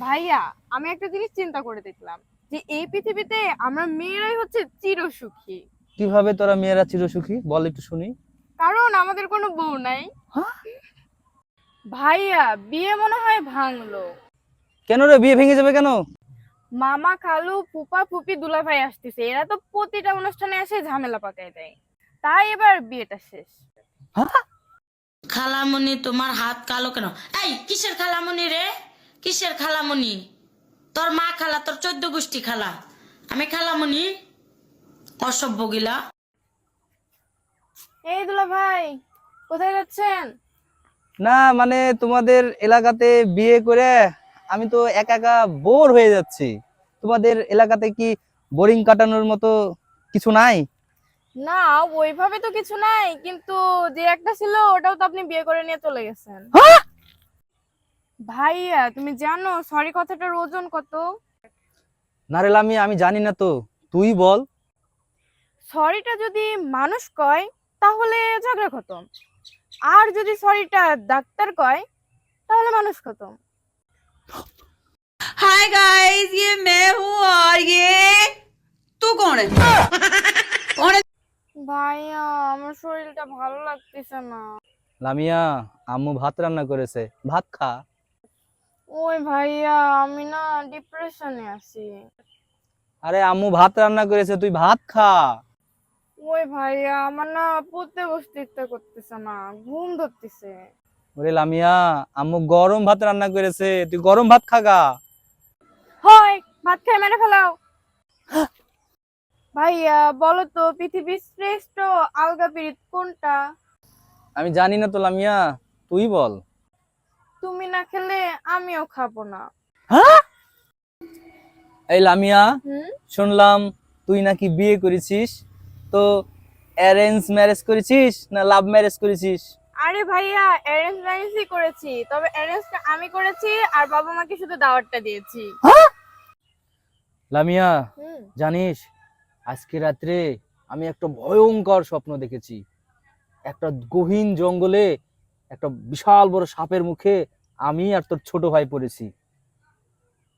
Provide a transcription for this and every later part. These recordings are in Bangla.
ভাইয়া, আমি একটা জিনিস চিন্তা করে দেখলাম যে এই পৃথিবীতে আমরা মেয়েরাই হচ্ছে চিরসুখী। কিভাবে তোরা মেয়েরা চিরসুখী বল একটু শুনি। কারণ আমাদের কোনো বউ নাই। হ্যাঁ? ভাইয়া, বিয়ে মনে হয় ভাঙলো। কেন রে, বিয়ে ভেঙে যাবে কেন? মামা খালু ফুপা ফুপি দুলাভাই আসতেছে, এরা তো প্রতিটা অনুষ্ঠানে এসে ঝামেলা পাকায় দেয়। তাই এবার বিয়েটা শেষ। হ্যাঁ? খালামণি তোমার হাত কালো কেন? এই কিসের খালামণি রে? কিসের খালামণি? তোর মা খালা, তোর 14 গোষ্ঠী খালা। আমি খালামণি? অসভ্য গিলা। এই দুলাভাই, কোথায় যাচ্ছেন? না মানে তোমাদের এলাকাতে বিয়ে করে আমি তো একা একা বোর হয়ে যাচ্ছি। তোমাদের এলাকাতে কি বোরিং কাটানোর মতো কিছু নাই? না, ওইভাবে তো কিছু নাই, কিন্তু যে একটা ছিল ওটাও তো আপনি বিয়ে করে নিয়ে চলে গেছেন। হ্যাঁ? ভাইয়া, তুমি জানো সরি কথাটার ওজন কত? না রে লামি, আমি জানি না তো, তুই বল। সরিটা যদি মানুষ কয় তাহলে ঝগড়া খতম, আর যদি সরিটা ডাক্তার কয় তাহলে মানুষ খতম। हाय गाइस, ये मैं हूँ और ये तू कौन है? कौन है? ভাইয়া, আমার শরীরটা ভালো লাগতেছে না। লামিয়া, আম্মু ভাত রান্না করেছে, ভাত খা। ওই ভাইয়া, আমি না ডিপ্রেশনে আছি। আরে আম্মু ভাত রান্না করেছে, তুই ভাত খা। ওই ভাইয়া, আমার না পড়তে বসতে ইচ্ছা করতেছে না, ঘুম ধরতেছে। ওরে লামিয়া, আম্মু গরম ভাত রান্না করেছে, তুই গরম ভাত খাগা। হয়, ভাত খেয়ে মেরে ফেলাও। ভাইয়া, বলো তো পৃথিবীর শ্রেষ্ঠ আলগা পিরিত কোনটা? আমি জানি না তো লামিয়া, তুই বল। তুমি না খেলে আমিও খাবো না। হ্যাঁ? এই লামিয়া, হুম? শুনলাম তুই নাকি বিয়ে করেছিস, তো অ্যারেঞ্জ ম্যারেজ করেছিস না লাভ ম্যারেজ করেছিস? আরে ভাইয়া, অ্যারেঞ্জ ম্যারেজই করেছি, তবে অ্যারেঞ্জটা আমি করেছি আর বাবা মাকে শুধু দাওয়াতটা দিয়েছি। লামিয়া, হুম। জানিস আজকে রাত্রে আমি একটা ভয়ঙ্কর স্বপ্ন দেখেছি। একটা গহীন জঙ্গলে একটা বিশাল বড় সাপের মুখে আমি আর তোর ছোট ভাই পড়েছি।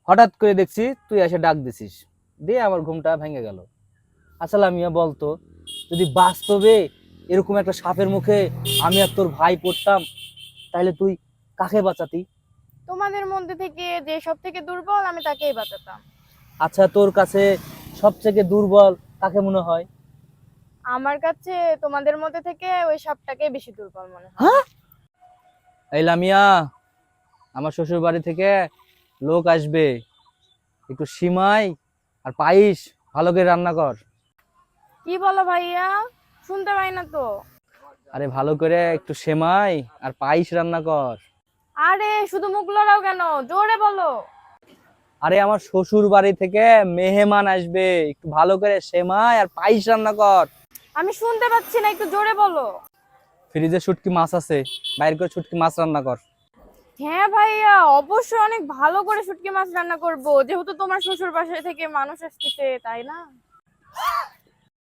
হঠাৎ করে দেখছি তুই এসে ডাক দিছিস, দিয়ে আমার ঘুমটা ভেঙে গেল। আচ্ছা লামিয়া, বলতো যদি বাস্তবে এরকম একটা সাপের মুখে আমি আর তোর ভাই পড়তাম, তাহলে তুই কাকে বাঁচাতি? তোমাদের মধ্যে থেকে যে সব থেকে দুর্বল আমি তাকেই বাঁচাতাম। আচ্ছা, তোর কাছে সবথেকে দুর্বল কাকে মনে হয়? আমার কাছে তোমাদের মধ্যে থেকে ওই সাপটাকে বেশি দুর্বল মনে হয়। হ্যাঁ? এই লামিয়া, আমার শ্বশুর বাড়ি থেকে লোক আসবে, একটু সিমাই আর পায়েস ভালো করে রান্না কর। কি বলো ভাইয়া? শুনতে পাই না তো। আরে ভালো করে একটু সেমাই আর পায়েস রান্না কর। আরে শুধু মুখ লড়াও কেন, জোরে বলো। আরে আমার শ্বশুর বাড়ি থেকে মেহমান আসবে, একটু ভালো করে সেমাই আর পায়েস রান্না কর। আমি শুনতে পাচ্ছি না, একটু জোরে বলো। ফ্রিজে শুটকি মাছ আছে, বাইরে করে শুটকি মাছ রান্না কর। হ্যাঁ ভাইয়া, অবশ্যই অনেক ভালো করে শুটকি মাছ রান্না করব, যেহেতু তোমার শ্বশুর বাসা থেকে মানুষ আসতেছে, তাই না?